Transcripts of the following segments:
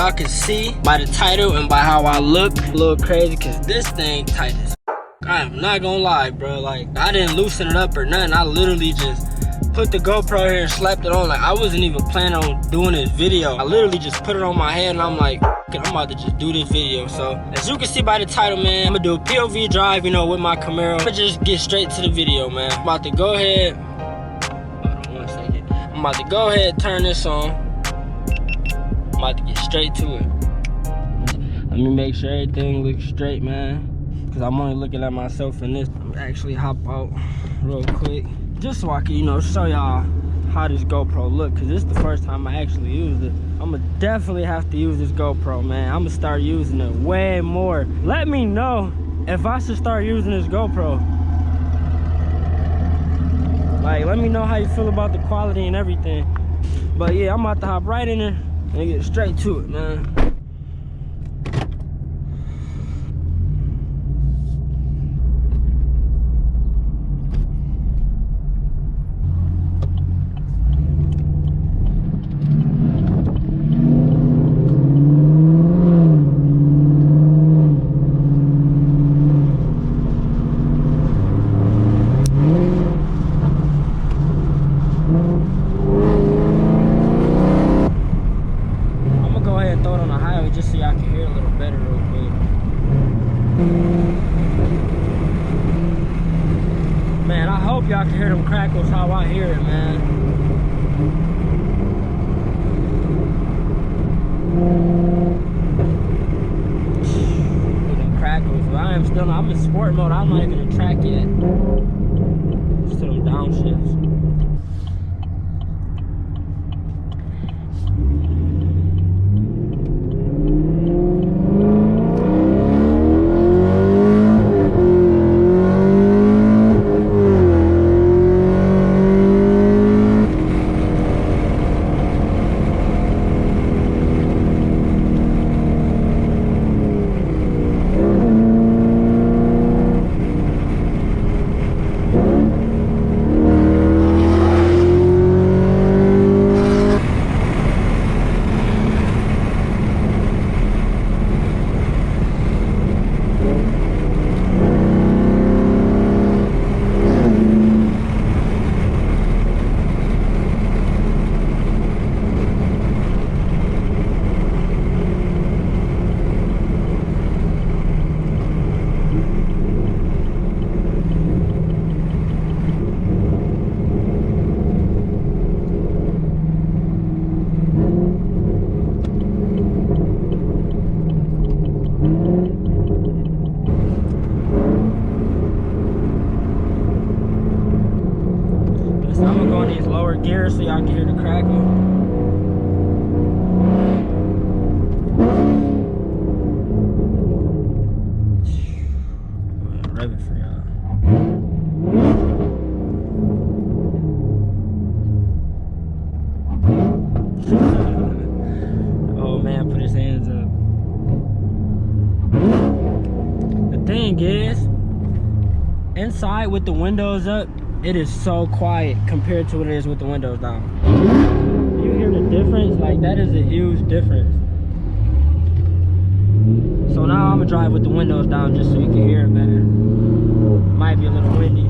y'all can see by the title and by how I look, a little crazy because this thing tight as I am not gonna lie, bro. Like, I didn't loosen it up or nothing. I literally just put the GoPro here and slapped it on. Like, I wasn't even planning on doing this video. I literally just put it on my head and I'm like, I'm about to just do this video. So, as you can see by the title, man, I'm gonna do a POV drive, you know, with my Camaro. I'm gonna just get straight to the video, man. I'm about to go ahead. Hold on 1 second. I'm about to go ahead and turn this on. I'm about to get straight to it. Let me make sure everything looks straight, man. Cause I'm only looking at myself in this. I'm actually hop out real quick. Just so I can, you know, show y'all how this GoPro look. Cause this is the first time I actually used it. I'ma definitely have to use this GoPro, man. I'ma start using it way more. Let me know if I should start using this GoPro. Like, let me know how you feel about the quality and everything. But yeah, I'm about to hop right in there and get straight to it, man. Just so y'all can hear a little better real quick. Man, I hope y'all can hear them crackles how I hear it, man. Them crackles, but I'm in sport mode. I'm not even in track yet. Just to them downshifts. I'm gonna go in these lower gears so y'all can hear the crackle. Rev it for y'all. Oh man, put his hands up. The thing is, inside with the windows up, it is so quiet compared to what it is with the windows down. You hear the difference? Like, that is a huge difference. So now I'm gonna drive with the windows down just so you can hear it better. Might be a little windy.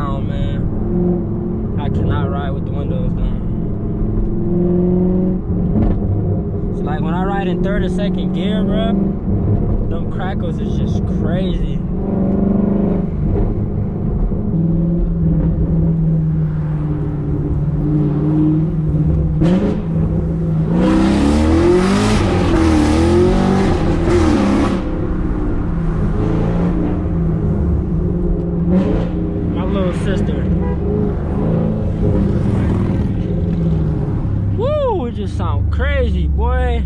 down, man. I cannot ride with the windows down. It's like when I ride in third or second gear, bro, them crackles is just crazy. Sound crazy, boy.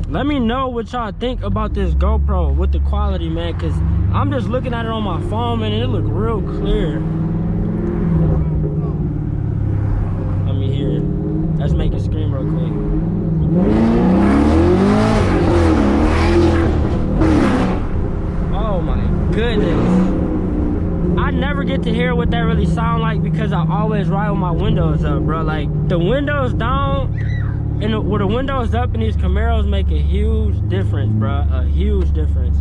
Let me know what y'all think about this GoPro with the quality, man, because I'm just looking at it on my phone, man, and it look real clear. Let me hear it. Let's make it scream real quick. Oh my goodness. I never get to hear what that really sound like because I always ride with my windows up, bro. Like, the windows down and with the windows up in these Camaros make a huge difference, bro. A huge difference.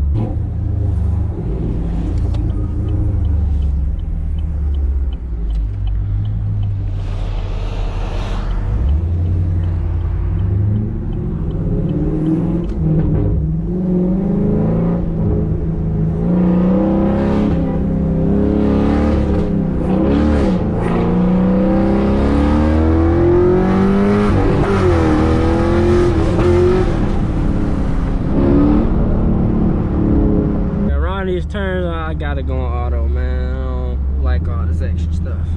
These turns, I gotta go on auto, man. I don't like all this extra stuff.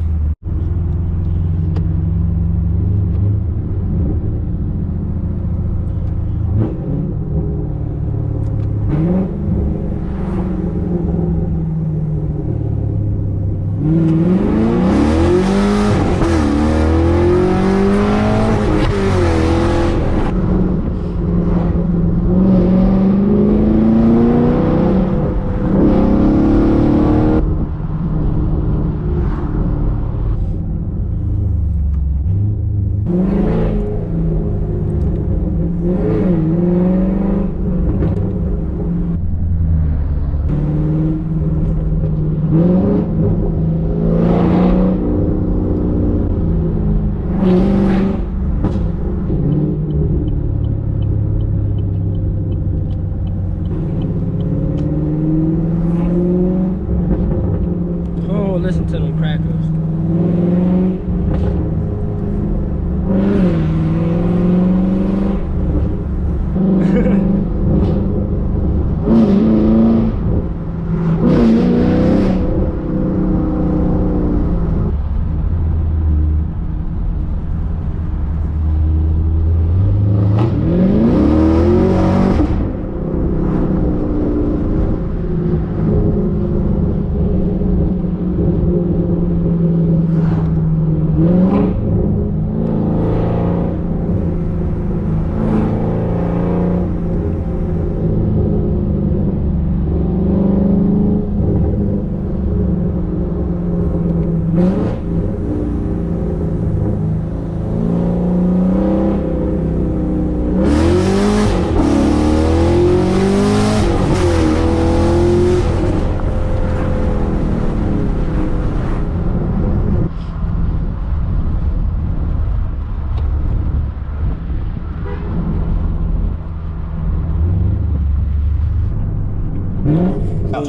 Listen to them crackers.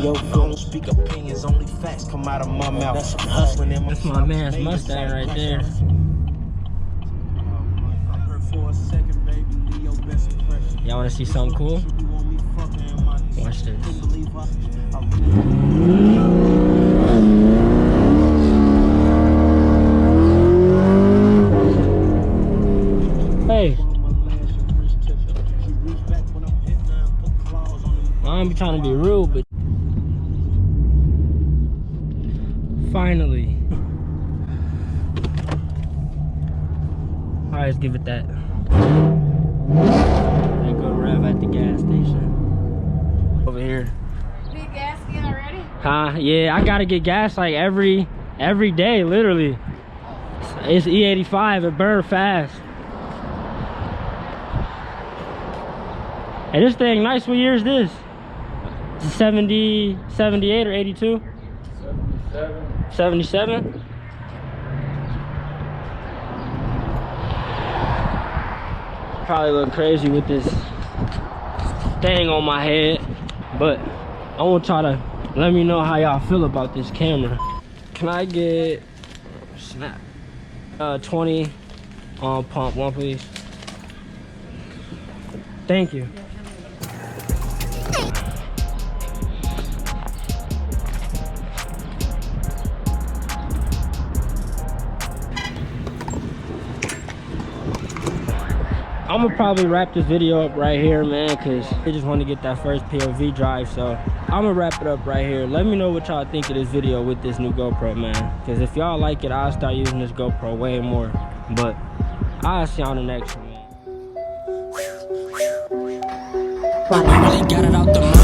Yo, don't speak opinions, only facts come out of my mouth. That's hustling in my That's my man's Mustang right there. Y'all wanna see something cool? Watch this. Hey. I don't be trying to be rude, but finally. Alright, let's give it that. I go rev at the gas station. Over here. Need gas again already? Huh? Yeah, I gotta get gas like every day, literally. It's E85, it burns fast. Hey, this thing nice. What year is this? 70, 78 or 82? 77. 77? Probably look crazy with this thing on my head, but I want y'all to let me know how y'all feel about this camera. Can I get snap 20 on pump one, please? Thank you. I'm gonna probably wrap this video up right here, man, because I just want to get that first POV drive. So I'm gonna wrap it up right here. Let me know what y'all think of this video with this new GoPro, man, because if y'all like it, I'll start using this GoPro way more. But I'll see y'all on the next one, man. Really got it out the